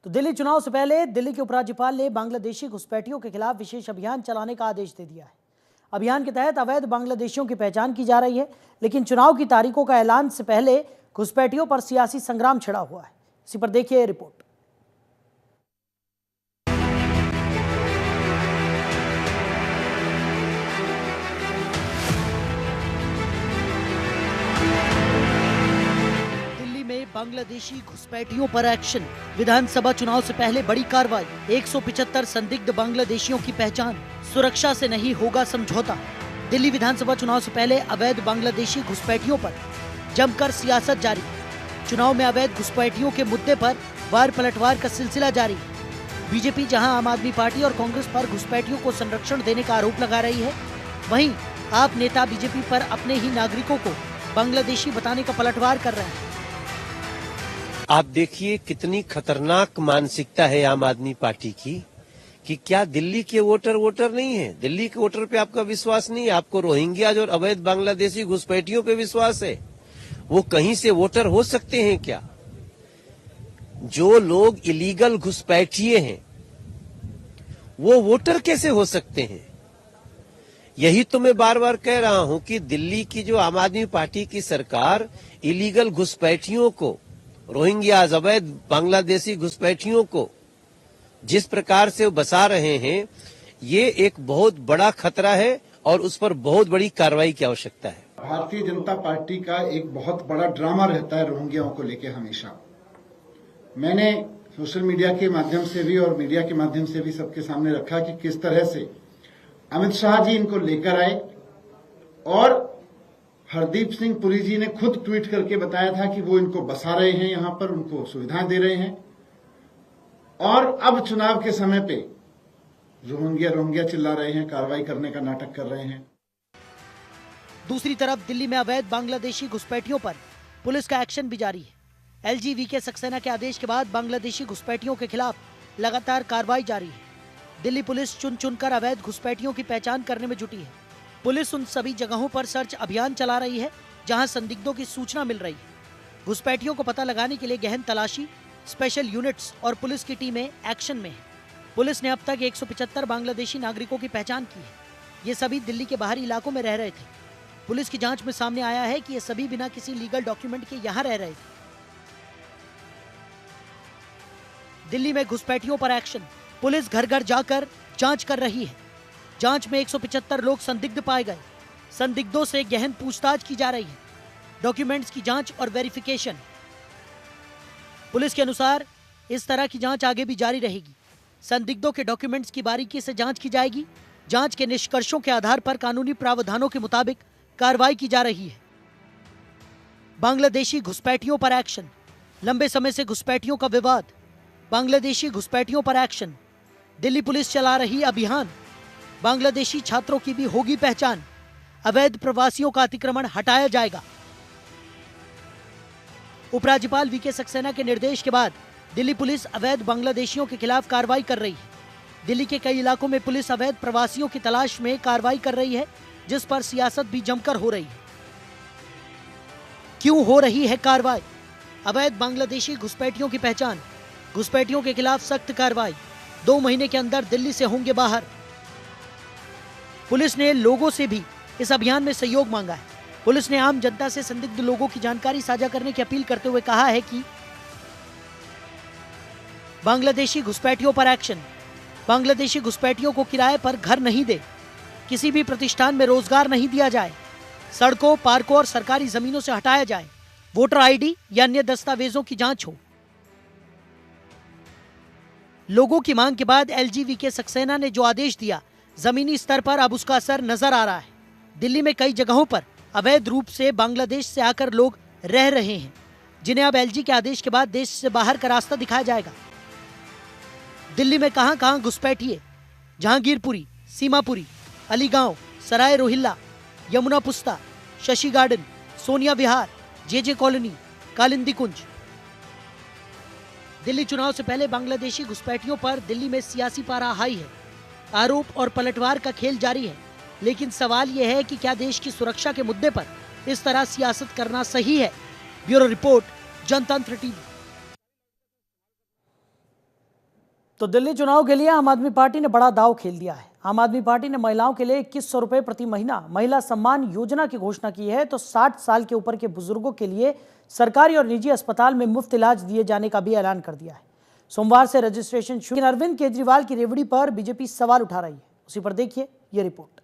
तो दिल्ली चुनाव से पहले दिल्ली के उपराज्यपाल ने बांग्लादेशी घुसपैठियों के खिलाफ विशेष अभियान चलाने का आदेश दे दिया है। अभियान के तहत अवैध बांग्लादेशियों की पहचान की जा रही है, लेकिन चुनाव की तारीखों का ऐलान से पहले घुसपैठियों पर सियासी संग्राम छिड़ा हुआ है। इसी पर देखिए रिपोर्ट। बांग्लादेशी घुसपैठियों पर एक्शन। विधानसभा चुनाव से पहले बड़ी कार्रवाई। 175 संदिग्ध बांग्लादेशियों की पहचान। सुरक्षा से नहीं होगा समझौता। दिल्ली विधानसभा चुनाव से पहले अवैध बांग्लादेशी घुसपैठियों पर जमकर सियासत जारी। चुनाव में अवैध घुसपैठियों के मुद्दे पर वार पलटवार का सिलसिला जारी। बीजेपी जहां आम आदमी पार्टी और कांग्रेस पर घुसपैठियों को संरक्षण देने का आरोप लगा रही है, वहीं आप नेता बीजेपी पर अपने ही नागरिकों को बांग्लादेशी बताने का पलटवार कर रहे हैं। आप देखिए कितनी खतरनाक मानसिकता है आम आदमी पार्टी की कि क्या दिल्ली के वोटर नहीं है? दिल्ली के वोटर पे आपका विश्वास नहीं है? आपको रोहिंग्याज और अवैध बांग्लादेशी घुसपैठियों पे विश्वास है? वो कहीं से वोटर हो सकते हैं क्या? जो लोग इलीगल घुसपैठिए हैं वो वोटर कैसे हो सकते हैं? यही तो मैं बार बार कह रहा हूं कि दिल्ली की जो आम आदमी पार्टी की सरकार इलीगल घुसपैठियों को, रोहिंग्याज अवैध बांग्लादेशी घुसपैठियों को जिस प्रकार से बसा रहे हैं, ये एक बहुत बड़ा खतरा है और उस पर बहुत बड़ी कार्रवाई की आवश्यकता है। भारतीय जनता पार्टी का एक बहुत बड़ा ड्रामा रहता है रोहिंग्याओं को लेकर हमेशा। मैंने सोशल मीडिया के माध्यम से भी और मीडिया के माध्यम से भी सबके सामने रखा कि किस तरह से अमित शाह जी इनको लेकर आए और हरदीप सिंह पुरी जी ने खुद ट्वीट करके बताया था कि वो इनको बसा रहे हैं, यहां पर उनको सुविधाएं दे रहे हैं, और अब चुनाव के समय पे रोहिंग्या चिल्ला रहे हैं, कार्रवाई करने का नाटक कर रहे हैं। दूसरी तरफ दिल्ली में अवैध बांग्लादेशी घुसपैठियों पर पुलिस का एक्शन भी जारी है। एलजी वीके सक्सेना के आदेश के बाद बांग्लादेशी घुसपैठियों के खिलाफ लगातार कार्रवाई जारी है। दिल्ली पुलिस चुन चुनकर अवैध घुसपैठियों की पहचान करने में जुटी है। पुलिस उन सभी जगहों पर सर्च अभियान चला रही है जहां संदिग्धों की सूचना मिल रही है। घुसपैठियों को पता लगाने के लिए गहन तलाशी, स्पेशल यूनिट्स और पुलिस की टीमें एक्शन में हैं। पुलिस ने अब तक 175 बांग्लादेशी नागरिकों की पहचान की है। ये सभी दिल्ली के बाहरी इलाकों में रह रहे थे। पुलिस की जांच में सामने आया है कि ये सभी बिना किसी लीगल डॉक्यूमेंट के यहाँ रह रहे थे। दिल्ली में घुसपैठियों पर एक्शन। पुलिस घर घर जाकर जांच कर रही है। जांच में 175 लोग संदिग्ध पाए गए। संदिग्धों से गहन पूछताछ की जा रही है। डॉक्यूमेंट्स की जांच और वेरिफिकेशन। पुलिस के अनुसार इस तरह की जांच आगे भी जारी रहेगी। संदिग्धों के डॉक्यूमेंट्स की बारीकी से जांच की जाएगी। जांच के निष्कर्षों के आधार पर कानूनी प्रावधानों के मुताबिक कार्रवाई की जा रही है। बांग्लादेशी घुसपैठियों पर एक्शन। लंबे समय से घुसपैठियों का विवाद। बांग्लादेशी घुसपैठियों पर एक्शन। दिल्ली पुलिस चला रही अभियान। बांग्लादेशी छात्रों की भी होगी पहचान। अवैध प्रवासियों का अतिक्रमण हटाया जाएगा। उपराज्यपाल वीके सक्सेना के निर्देश के बाद दिल्ली पुलिस अवैध बांग्लादेशियों के खिलाफ कार्रवाई कर रही है। दिल्ली के कई इलाकों में पुलिस अवैध प्रवासियों की तलाश में कार्रवाई कर रही है, जिस पर सियासत भी जमकर हो रही है। क्यों हो रही है कार्रवाई? अवैध बांग्लादेशी घुसपैठियों की पहचान। घुसपैठियों के खिलाफ सख्त कार्रवाई। 2 महीने के अंदर दिल्ली से होंगे बाहर। पुलिस ने लोगों से भी इस अभियान में सहयोग मांगा है। पुलिस ने आम जनता से संदिग्ध लोगों की जानकारी साझा करने की अपील करते हुए कहा है कि बांग्लादेशी घुसपैठियों पर एक्शन। बांग्लादेशी घुसपैठियों को किराए पर घर नहीं दे, किसी भी प्रतिष्ठान में रोजगार नहीं दिया जाए, सड़कों, पार्कों और सरकारी जमीनों से हटाया जाए, वोटर आईडी या अन्य दस्तावेजों की जांच हो। लोगों की मांग के बाद एलजी वीके सक्सेना ने जो आदेश दिया, जमीनी स्तर पर अब उसका असर नजर आ रहा है। दिल्ली में कई जगहों पर अवैध रूप से बांग्लादेश से आकर लोग रह रहे हैं, जिन्हें अब एलजी के आदेश के बाद देश से बाहर का रास्ता दिखाया जाएगा। दिल्ली में कहां कहां घुसपैठिए? जहांगीरपुरी, सीमापुरी, अलीगांव, सराय रोहिल्ला, यमुना पुस्ता, शशि गार्डन, सोनिया विहार, जेजे कॉलोनी, कालिंदी कुंज। दिल्ली चुनाव से पहले बांग्लादेशी घुसपैठियों पर दिल्ली में सियासी पारा हाई है। आरोप और पलटवार का खेल जारी है, लेकिन सवाल यह है कि क्या देश की सुरक्षा के मुद्दे पर इस तरह सियासत करना सही है? ब्यूरो रिपोर्ट, जनतंत्र टीवी। तो दिल्ली चुनाव के लिए आम आदमी पार्टी ने बड़ा दांव खेल दिया है। आम आदमी पार्टी ने महिलाओं के लिए 2100 रुपए प्रति महीना महिला सम्मान योजना की घोषणा की है। तो 60 साल के ऊपर के बुजुर्गों के लिए सरकारी और निजी अस्पताल में मुफ्त इलाज दिए जाने का भी ऐलान कर दिया है। सोमवार से रजिस्ट्रेशन शुरू। अरविंद केजरीवाल की रेवड़ी पर बीजेपी सवाल उठा रही है। उसी पर देखिए ये रिपोर्ट।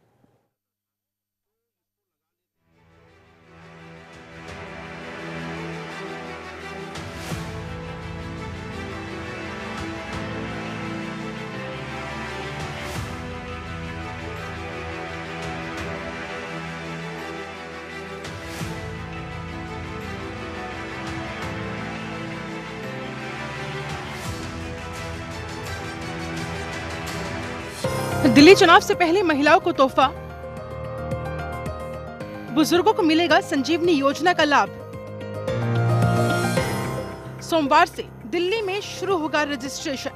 दिल्ली चुनाव से पहले महिलाओं को तोहफा, बुजुर्गों को मिलेगा संजीवनी योजना का लाभ। सोमवार से दिल्ली में शुरू होगा रजिस्ट्रेशन।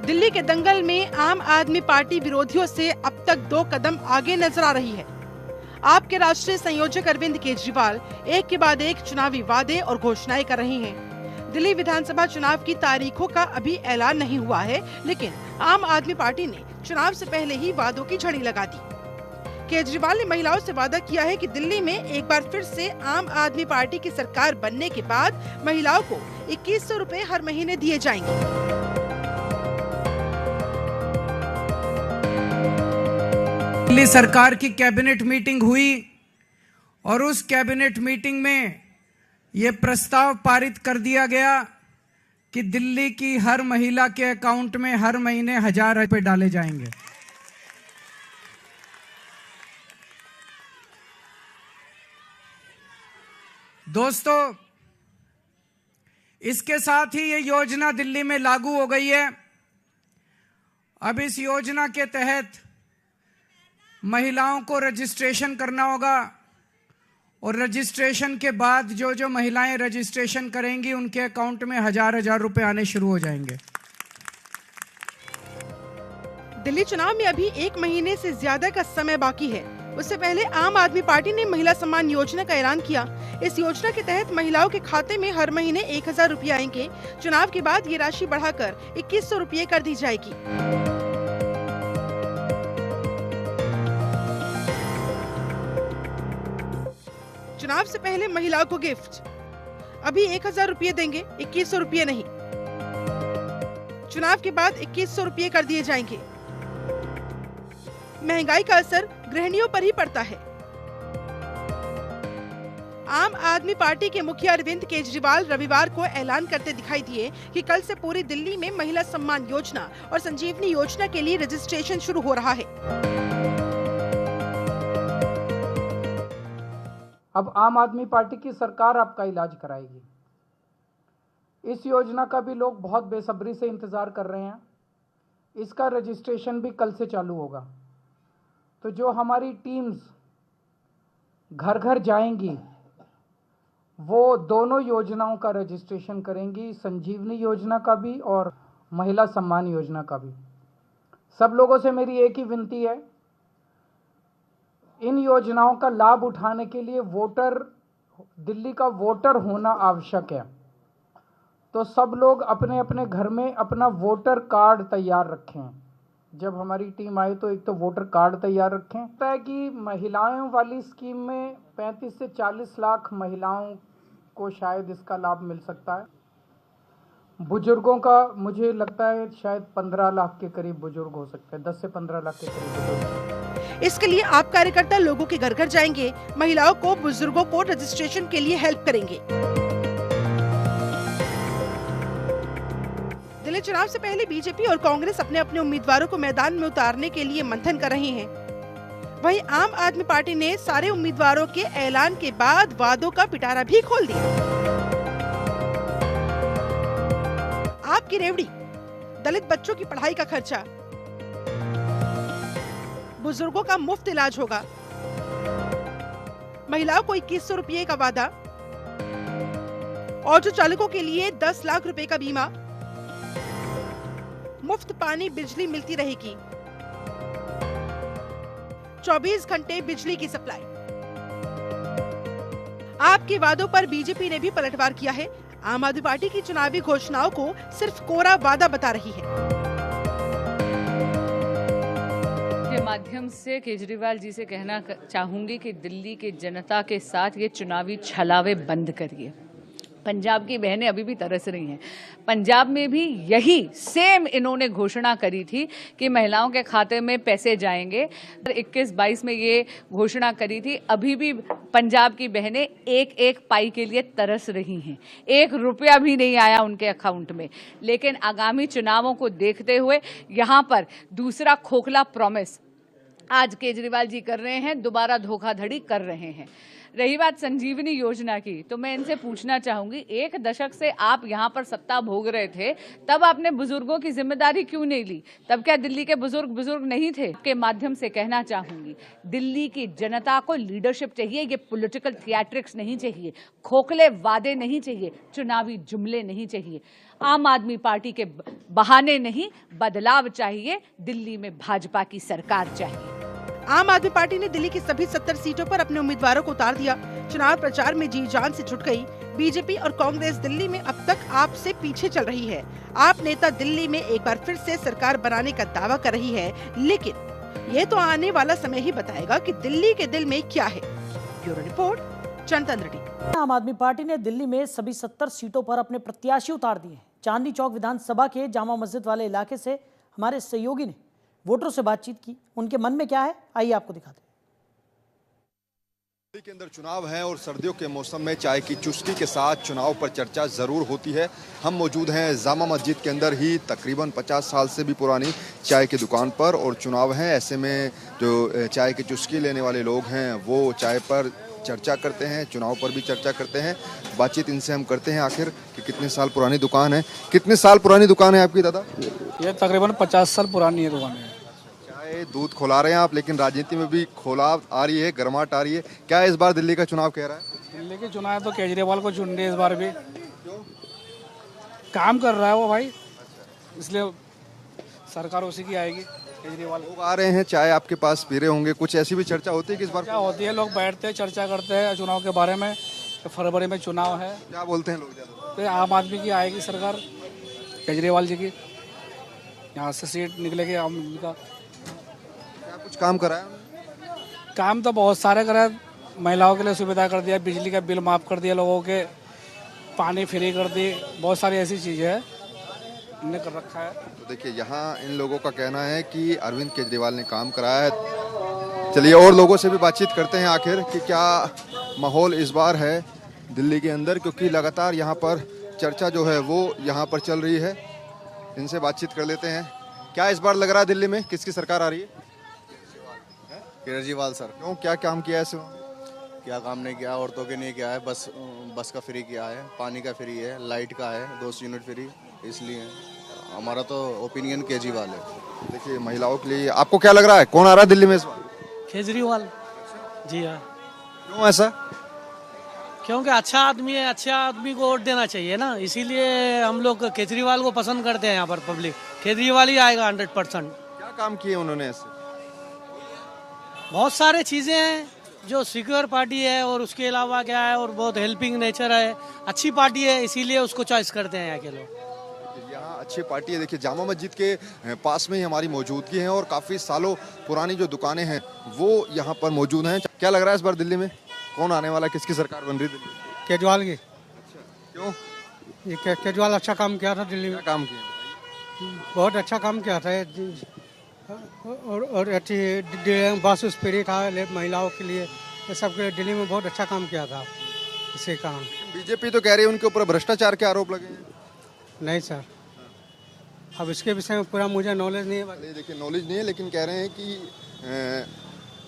दिल्ली के दंगल में आम आदमी पार्टी विरोधियों से अब तक 2 कदम आगे नजर आ रही है। आपके राष्ट्रीय संयोजक अरविंद केजरीवाल एक के बाद एक चुनावी वादे और घोषणाएं कर रही हैं। दिल्ली विधानसभा चुनाव की तारीखों का अभी ऐलान नहीं हुआ है, लेकिन आम आदमी पार्टी ने चुनाव से पहले ही वादों की झड़ी लगा दी। केजरीवाल ने महिलाओं से वादा किया है कि दिल्ली में एक बार फिर से आम आदमी पार्टी की सरकार बनने के बाद महिलाओं को 2100 रुपए हर महीने दिए जाएंगे। दिल्ली सरकार की कैबिनेट मीटिंग हुई और उस कैबिनेट मीटिंग में ये प्रस्ताव पारित कर दिया गया कि दिल्ली की हर महिला के अकाउंट में हर महीने 1000 रुपए डाले जाएंगे। दोस्तों, इसके साथ ही ये योजना दिल्ली में लागू हो गई है। अब इस योजना के तहत महिलाओं को रजिस्ट्रेशन करना होगा और रजिस्ट्रेशन के बाद जो जो महिलाएं रजिस्ट्रेशन करेंगी उनके अकाउंट में 1000 रुपए आने शुरू हो जाएंगे। दिल्ली चुनाव में अभी 1 महीने से ज्यादा का समय बाकी है। उससे पहले आम आदमी पार्टी ने महिला सम्मान योजना का ऐलान किया। इस योजना के तहत महिलाओं के खाते में हर महीने 1000 रुपए आएंगे। चुनाव के बाद ये राशि बढ़ाकर 2100 रुपए कर दी जाएगी। चुनाव से पहले महिलाओं को गिफ्ट। अभी 1000 रुपए देंगे, 2100 रुपए नहीं। चुनाव के बाद 2100 रुपए कर दिए जाएंगे। महंगाई का असर गृहिणियों पर ही पड़ता है। आम आदमी पार्टी के मुखिया अरविंद केजरीवाल रविवार को ऐलान करते दिखाई दिए कि कल से पूरी दिल्ली में महिला सम्मान योजना और संजीवनी योजना के लिए रजिस्ट्रेशन शुरू हो रहा है। अब आम आदमी पार्टी की सरकार आपका इलाज कराएगी। इस योजना का भी लोग बहुत बेसब्री से इंतजार कर रहे हैं। इसका रजिस्ट्रेशन भी कल से चालू होगा। तो जो हमारी टीम्स घर घर जाएंगी वो दोनों योजनाओं का रजिस्ट्रेशन करेंगी, संजीवनी योजना का भी और महिला सम्मान योजना का भी। सब लोगों से मेरी एक ही विनती है, इन योजनाओं का लाभ उठाने के लिए दिल्ली का वोटर होना आवश्यक है। तो सब लोग अपने अपने घर में अपना वोटर कार्ड तैयार रखें। जब हमारी टीम आए तो एक तो वोटर कार्ड तैयार रखें। लगता है कि महिलाओं वाली स्कीम में 35 से 40 लाख महिलाओं को शायद इसका लाभ मिल सकता है। बुजुर्गों का मुझे लगता है शायद 15 लाख के करीब बुजुर्ग हो सकते हैं, 10 से 15 लाख के करीब बुजुर्ग। इसके लिए आप कार्यकर्ता लोगों के घर घर जाएंगे, महिलाओं को, बुजुर्गों को रजिस्ट्रेशन के लिए हेल्प करेंगे। दिल्ली चुनाव से पहले बीजेपी और कांग्रेस अपने अपने उम्मीदवारों को मैदान में उतारने के लिए मंथन कर रही हैं। वहीं आम आदमी पार्टी ने सारे उम्मीदवारों के ऐलान के बाद वादों का पिटारा भी खोल दिया। आपकी रेवड़ी, दलित बच्चों की पढ़ाई का खर्चा, बुजुर्गों का मुफ्त इलाज होगा, महिलाओं को 2100 रुपए का वादा, ऑटो चालकों के लिए 10 लाख रुपए का बीमा, मुफ्त पानी बिजली मिलती रहेगी, 24 घंटे बिजली की सप्लाई। आपके वादों पर बीजेपी ने भी पलटवार किया है। आम आदमी पार्टी की चुनावी घोषणाओं को सिर्फ कोरा वादा बता रही है। के माध्यम से केजरीवाल जी से कहना चाहूंगी कि दिल्ली की जनता के साथ ये चुनावी छलावे बंद करिए। पंजाब की बहनें अभी भी तरस रही हैं। पंजाब में भी यही सेम इन्होंने घोषणा करी थी कि महिलाओं के खाते में पैसे जाएंगे। 21-22 में ये घोषणा करी थी। अभी भी पंजाब की बहनें एक एक पाई के लिए तरस रही हैं। 1 रुपया भी नहीं आया उनके अकाउंट में। लेकिन आगामी चुनावों को देखते हुए यहाँ पर दूसरा खोखला प्रॉमिस आज केजरीवाल जी कर रहे हैं, दोबारा धोखाधड़ी कर रहे हैं। रही बात संजीवनी योजना की, तो मैं इनसे पूछना चाहूंगी, 1 दशक से आप यहाँ पर सत्ता भोग रहे थे, तब आपने बुजुर्गों की जिम्मेदारी क्यों नहीं ली? तब क्या दिल्ली के बुजुर्ग नहीं थे? के माध्यम से कहना चाहूंगी, दिल्ली की जनता को लीडरशिप चाहिए। ये पॉलिटिकल थिएट्रिक्स नहीं चाहिए, खोखले वादे नहीं चाहिए, चुनावी जुमले नहीं चाहिए। आम आदमी पार्टी के बहाने नहीं, बदलाव चाहिए। दिल्ली में भाजपा की सरकार चाहिए। आम आदमी पार्टी ने दिल्ली की सभी 70 सीटों पर अपने उम्मीदवारों को उतार दिया। चुनाव प्रचार में जी जान से जुट गई। बीजेपी और कांग्रेस दिल्ली में अब तक आप से पीछे चल रही है। आप नेता दिल्ली में एक बार फिर से सरकार बनाने का दावा कर रही है, लेकिन ये तो आने वाला समय ही बताएगा कि दिल्ली के दिल में क्या है। ब्यूरो रिपोर्ट, जनतंत्र टीवी। आम आदमी पार्टी ने दिल्ली में सभी 70 सीटों पर अपने प्रत्याशी उतार दिए हैं। चांदनी चौक विधानसभा के जामा मस्जिद वाले इलाके से हमारे सहयोगी ने वोटरों से बातचीत की। उनके मन में क्या है, आइए आपको दिखाते हैं। दिल्ली के अंदर चुनाव है और सर्दियों के मौसम में चाय की चुस्की के साथ चुनाव पर चर्चा जरूर होती है। हम मौजूद हैं जामा मस्जिद के अंदर ही, तकरीबन 50 साल से भी पुरानी चाय की दुकान पर, और चुनाव है। ऐसे में जो चाय की चुस्की लेने वाले लोग हैं वो चाय पर चर्चा करते हैं, चुनाव पर भी चर्चा करते हैं। बातचीत इनसे हम करते हैं आखिर कि कितने साल पुरानी दुकान है। कितने साल पुरानी दुकान है आपकी दादा? ये तकरीबन 50 साल पुरानी है दुकान है। चाय दूध खोला रहे हैं आप, लेकिन राजनीति में भी खोलाव आ रही है, गर्माहट आ रही है। क्या इस बार दिल्ली का चुनाव कह रहा है? दिल्ली के चुनाव तो केजरीवाल को चुन रहे इस बार भी। काम कर रहा है वो भाई, इसलिए सरकार उसी की आएगी। केजरीवाल लोग आ रहे हैं, चाय आपके पास पी रहे होंगे, कुछ ऐसी भी चर्चा होती है कि इस बार क्या होती है? लोग बैठते हैं, चर्चा करते हैं चुनाव के बारे में। फरवरी में चुनाव है, क्या बोलते हैं लोग ज्यादा? तो आम आदमी की आएगी सरकार, केजरीवाल जी की। यहाँ से सीट निकलेगी आम आदमी का। क्या कुछ काम कराया? काम तो बहुत सारे करा। महिलाओं के लिए सुविधा कर दिया, बिजली का बिल माफ़ कर दिया लोगों के, पानी फ्री कर दी, बहुत सारी ऐसी चीज़ें हैं हमने कर रखा है। तो देखिए, यहाँ इन लोगों का कहना है कि अरविंद केजरीवाल ने काम कराया है। चलिए और लोगों से भी बातचीत करते हैं आखिर कि क्या माहौल इस बार है दिल्ली के अंदर, क्योंकि लगातार यहाँ पर चर्चा जो है वो यहाँ पर चल रही है। इनसे बातचीत कर लेते हैं। क्या इस बार लग रहा है दिल्ली में किसकी सरकार आ रही है? केजरीवाल सर। क्यों, क्या काम किया है ऐसे? क्या काम नहीं किया, औरतों के नहीं किया है, बस का फ्री किया है, पानी का फ्री है, लाइट का है 2 यूनिट फ्री, इसलिए हमारा तो ओपिनियन केजरीवाल है। देखिए, महिलाओं के लिए आपको क्या लग रहा है, कौन आ रहा है दिल्ली में इस बार? केजरीवाल जी हाँ। क्यों ऐसा? क्योंकि अच्छा आदमी है, अच्छा आदमी को वोट देना चाहिए ना, इसीलिए हम लोग केजरीवाल को पसंद करते हैं। यहाँ पर पब्लिक केजरीवाल ही आएगा 100%। क्या काम किए उन्होंने ऐसे? बहुत सारे चीज़ें हैं जो सिक्योर पार्टी है, और उसके अलावा क्या है, और बहुत हेल्पिंग नेचर है, अच्छी पार्टी है, इसीलिए उसको चॉइस करते हैं यहाँ के लोग। यहाँ अच्छी पार्टी है। देखिए, जामा मस्जिद के पास में ही हमारी मौजूदगी है और काफ़ी सालों पुरानी जो दुकानें हैं वो यहाँ पर मौजूद हैं। क्या लग रहा है इस बार दिल्ली में कौन आने वाला है, किसकी सरकार बन रही है दिल्ली? केजरीवाल की। अच्छा, क्यों? ये केजरीवाल अच्छा काम किया था दिल्ली में। क्या काम किया? बहुत अच्छा काम किया था। और अच्छी बस फ्री था महिलाओं के लिए, ये सब के लिए दिल्ली में बहुत अच्छा काम किया था। इसी कारण बीजेपी तो कह रही है उनके ऊपर भ्रष्टाचार के आरोप लगे हैं। नहीं सर, अब इसके विषय में पूरा मुझे नॉलेज नहीं है। देखिए, नॉलेज नहीं है, लेकिन कह रहे हैं कि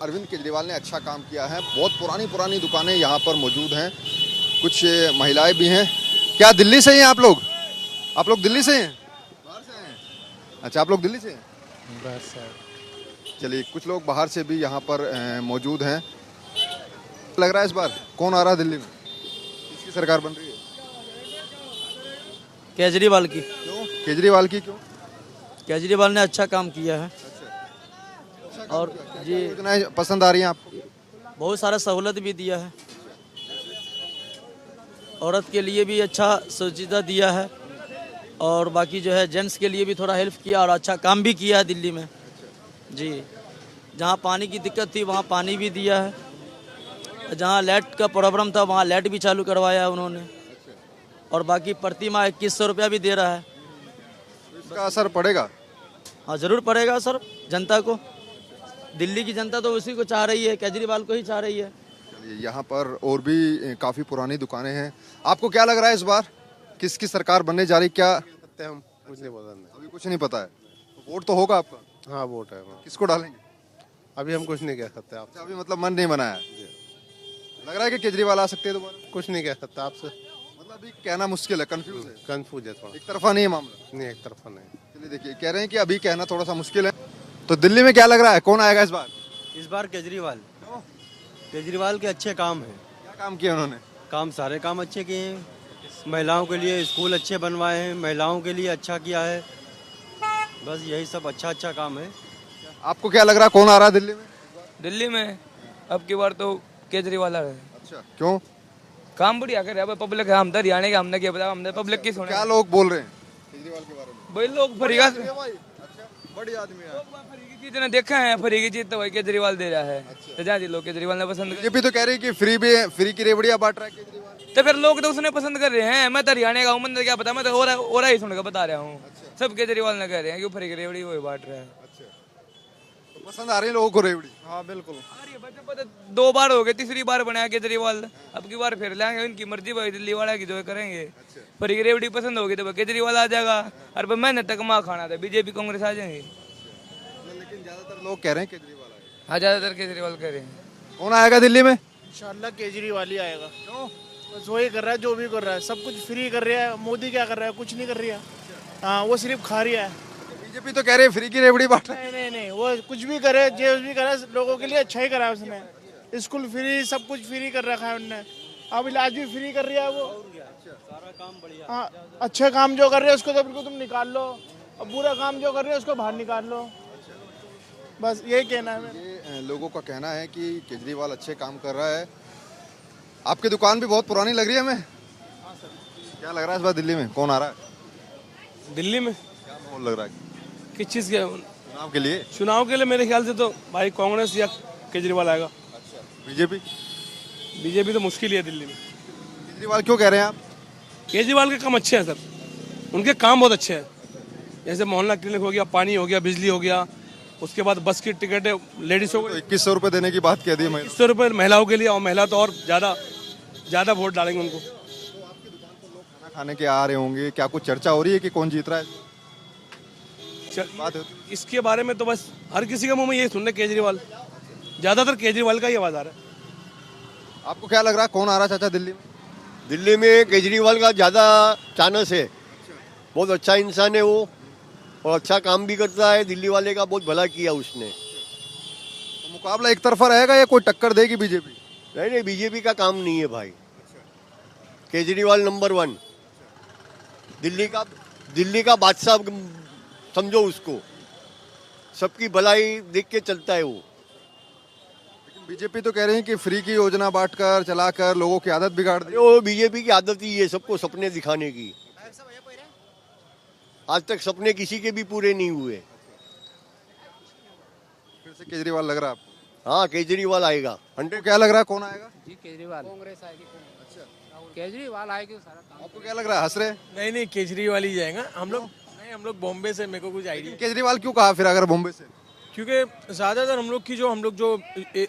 अरविंद केजरीवाल ने अच्छा काम किया है। बहुत पुरानी दुकानें यहाँ पर मौजूद हैं, कुछ महिलाएं भी हैं। क्या दिल्ली से हैं आप लोग? आप लोग दिल्ली से हैं? बाहर से हैं? अच्छा, आप लोग दिल्ली से हैं? बस सर। चलिए, कुछ लोग बाहर से भी यहाँ पर मौजूद हैं। लग रहा है इस बार कौन आ रहा है दिल्ली में, किसकी सरकार बन रही है? केजरीवाल की। क्यों केजरीवाल की? क्यों? केजरीवाल ने अच्छा काम किया है। और जी, योजनाएं पसंद आ रही हैं आपको? बहुत सारा सहूलत भी दिया है, औरत के लिए भी अच्छा सुविधा दिया है, और बाकी जो है जेंट्स के लिए भी थोड़ा हेल्प किया और अच्छा काम भी किया है दिल्ली में जी। जहाँ पानी की दिक्कत थी वहाँ पानी भी दिया है, जहाँ लाइट का प्रॉब्लम था वहाँ लाइट भी चालू करवाया है उन्होंने, और बाकी प्रति माह 2100 रुपया भी दे रहा है। इसका असर पड़ेगा? हाँ ज़रूर पड़ेगा सर, जनता को, दिल्ली की जनता तो उसी को चाह रही है, केजरीवाल को ही चाह रही है। यहाँ पर और भी काफी पुरानी दुकानें हैं। आपको क्या लग रहा है इस बार किसकी सरकार बनने जा रही? क्या हम कुछ नहीं पता, अभी कुछ नहीं पता है? वोट तो होगा आपका? हाँ वोट है। किसको डालेंगे? अभी हम कुछ नहीं कह सकते आप। अभी मतलब मन नहीं बनाया? लग रहा है कि केजरीवाल आ सकते हैं दोबारा? कुछ नहीं कह सकते आपसे, मतलब अभी कहना मुश्किल है, कंफ्यूज है। कंफ्यूज है थोड़ा। एक तरफा नहीं है मामला? नहीं, एक तरफा नहीं। चलिए देखिए, कह रहे हैं कि अभी कहना थोड़ा सा मुश्किल है। तो दिल्ली में क्या लग रहा है, कौन आएगा इस बार? इस बार केजरीवाल। केजरीवाल के अच्छे काम हैं। क्या काम किए उन्होंने? काम सारे काम अच्छे किए हैं। महिलाओं के लिए स्कूल अच्छे बनवाए हैं, महिलाओं के लिए अच्छा किया है, बस यही सब अच्छा काम है। आपको क्या लग रहा है कौन आ रहा है दिल्ली में? दिल्ली में अब की बार तो केजरीवाल आ रहे हैं। अच्छा, क्यों? काम बढ़िया कर रहे हैं। पब्लिक है, हम तो हरियाणा के, हमने क्या पता, हमने पब्लिक की सुना। क्या लोग बोल रहे हैं केजरीवाल के बारे में? भाई लोग फरीगा बड़ी आदमी है, फरीकी चीज ने देखा है, फरीकी चीज तो भाई केजरीवाल दे रहा है। तो जहाँ जी लोग केजरीवाल ने पसंद बीजेपी तो कह रही है कि फ्री की रेवड़ियां बांट रहा है केजरीवाल। तो फिर लोग तो उसने पसंद कर रहे हैं। मैं तो हरियाणा का हूँ, मुझे क्या पता, मैं तो हो रहा ही सुन कर बता रहा हूँ। सब केजरीवाल ने कह रहे हैं कि फ्री की रेवड़ी वो बांट रहा है। पसंद आ रही है लोगों को रेवड़ी? हाँ बिल्कुल। 2 बार हो गए, तीसरी बार बनाया केजरीवाल, अब की बार फिर लाएंगे। उनकी मर्जी भाई, दिल्ली वाला की जो करेंगे। फ्री की रेवड़ी पसंद होगी तो केजरीवाल आ जाएगा, और मेहनत तक माँ खाना था बीजेपी कांग्रेस आ जाएंगे। लेकिन ज्यादातर लोग कह रहे हैं केजरीवाल आएगा। हाँ, ज्यादातर केजरीवाल कह रहे हैं। कौन आएगा दिल्ली में? इंशाल्लाह केजरीवाल ही आएगा। क्यों? बस वही कर रहा है जो भी कर रहा है, सब कुछ फ्री कर रहा है। मोदी क्या कर रहा है? कुछ नहीं कर रहा है। हाँ, वो सिर्फ खा रहा है। बीजेपी तो कह रही है फ्री की रेवड़ी बांट रहा है। नहीं, वो कुछ भी करे, जो भी करे, लोगों के लिए अच्छा ही करा है उसने। स्कूल फ्री, सब कुछ फ्री कर रखा है उनने। अब इलाज भी फ्री कर रहा है वो। सारा काम बढ़िया। हाँ, अच्छे काम जो कर रहे हैं उसको तो बिल्कुल तुम निकाल लो, और बुरा काम जो कर रहे हैं उसको बाहर निकाल लो। बस यही कहना है मेरा। लोगों का कहना है कि केजरीवाल अच्छे काम कर रहा है। आपकी दुकान भी बहुत पुरानी लग रही है हमें। क्या लग रहा है इस बार दिल्ली में कौन आ रहा है? दिल्ली में क्या माहौल लग रहा है? किस चीज़ के? चुनाव के लिए? चुनाव के लिए मेरे ख्याल से तो भाई कांग्रेस या केजरीवाल आएगा। अच्छा, बीजेपी तो मुश्किल ही है दिल्ली में। केजरीवाल क्यों कह रहे हैं आप? केजरीवाल के काम अच्छे हैं सर, उनके काम बहुत अच्छे हैं। जैसे मोहल्ला क्लिनिक हो गया, पानी हो गया, बिजली हो गया, उसके बाद बस की टिकट लेडीज़ों को 2100 रुपये देने की बात कह दी। 2100 रुपये महिलाओं के लिए, और महिला तो और ज़्यादा वोट डालेंगे उनको। खाना खाने के आ रहे होंगे, क्या कुछ चर्चा हो रही है कि कौन जीत रहा है? बात इसके बारे में तो बस हर किसी के मुंह में यही सुन रहे केजरीवाल, ज्यादातर केजरीवाल का ही आवाज आ रहा है। आपको क्या लग रहा है कौन आ रहा है चाचा दिल्ली में? दिल्ली में केजरीवाल का ज़्यादा चांस है। बहुत अच्छा इंसान है वो, और अच्छा काम भी करता है। दिल्ली वाले का बहुत भला किया उसने। तो मुकाबला एक तरफा रहेगा या कोई टक्कर देगी बीजेपी? नहीं, बीजेपी का काम नहीं है भाई। केजरीवाल नंबर 1, दिल्ली का बादशाह समझो उसको, सबकी भलाई देख के चलता है वो। लेकिन बीजेपी तो कह रही है कि फ्री की योजना बांटकर चलाकर लोगों की आदत बिगाड़ दी। वो बीजेपी की आदत ही है सबको सपने दिखाने की। आज तक सपने किसी के भी पूरे नहीं हुए। फिर से केजरीवाल लग रहा है आपको? हाँ, केजरीवाल आएगा। 100। क्या लग रहा है कौन आएगा? जी केजरीवाल। कांग्रेस आएगी। अच्छा, केजरीवाल आएगी सारा काम। आपको क्या लग रहा है, हंस रहे? नहीं, केजरीवाल ही जाएगा। हम लोग बॉम्बे से, मेरे को कुछ आइडिया। केजरीवाल क्यों कहा फिर अगर बॉम्बे से? क्योंकि ज़्यादातर हम लोग जो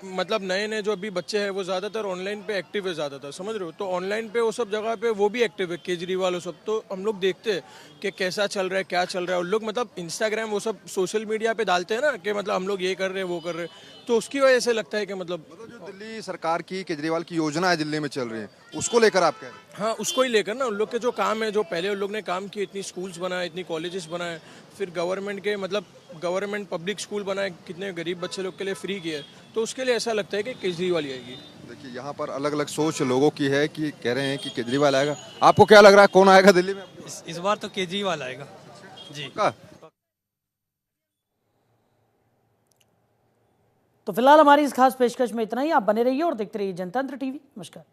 मतलब नए जो अभी बच्चे हैं वो ज़्यादातर ऑनलाइन पे एक्टिव है ज़्यादातर, समझ रहे हो? तो ऑनलाइन पे वो सब जगह पे वो भी एक्टिव है केजरीवाल वो सब। तो हम लोग देखते हैं कि कैसा चल रहा है, क्या चल रहा है। उन लोग मतलब इंस्टाग्राम वो सब सोशल मीडिया पे डालते हैं ना कि मतलब हम लोग ये कर रहे हैं, वो कर रहे हैं। तो उसकी वजह से लगता है कि मतलब जो दिल्ली सरकार की केजरीवाल की योजना है दिल्ली में चल रही है, उसको लेकर आप कह रहे हैं? हाँ, उसको ही लेकर ना उन लोग के जो काम है, जो पहले उन लोग ने काम किए, इतनी स्कूल्स बनाए, इतनी कॉलेजेस बनाए, फिर गवर्नमेंट पब्लिक स्कूल बनाए, कितने गरीब बच्चे लोग के लिए फ्री किए। तो उसके लिए ऐसा लगता है कि केजरीवाल ही आएगी। देखिए यहाँ पर अलग अलग सोच लोगों की है कि कह रहे हैं कि केजरीवाल आएगा। आपको क्या लग रहा है कौन आएगा दिल्ली में? इस बार तो केजरीवाल आएगा जी। तो फिलहाल हमारी इस खास पेशकश में इतना ही। आप बने रहिए और देखते रहिए जनतंत्र टीवी। नमस्कार।